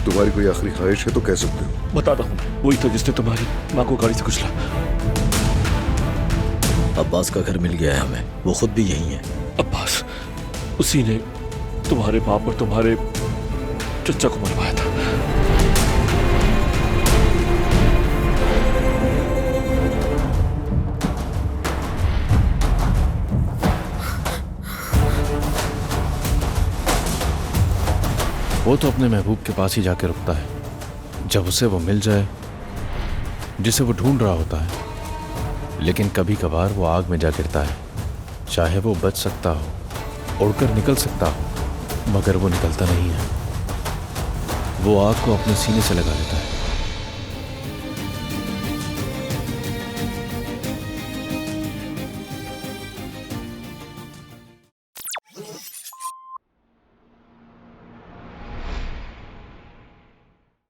तुम्हारी कोई आखिरी ख्वाहिश है तो कह सकते हो। बताता हूँ, वही था जिसने तुम्हारी माँ को गाड़ी से कुचला। अब्बास का घर मिल गया है हमें, वो खुद भी यही है। अब्बास, उसी ने तुम्हारे बाप और तुम्हारे चचा को मरवाया था। वो तो अपने महबूब के पास ही जाके रुकता है जब उसे वो मिल जाए जिसे वो ढूंढ रहा होता है। लेकिन कभी कभार वो आग में जा गिरता है। चाहे वो बच सकता हो, उड़कर निकल सकता हो, मगर वो निकलता नहीं है। वो आग को अपने सीने से लगा लेता है।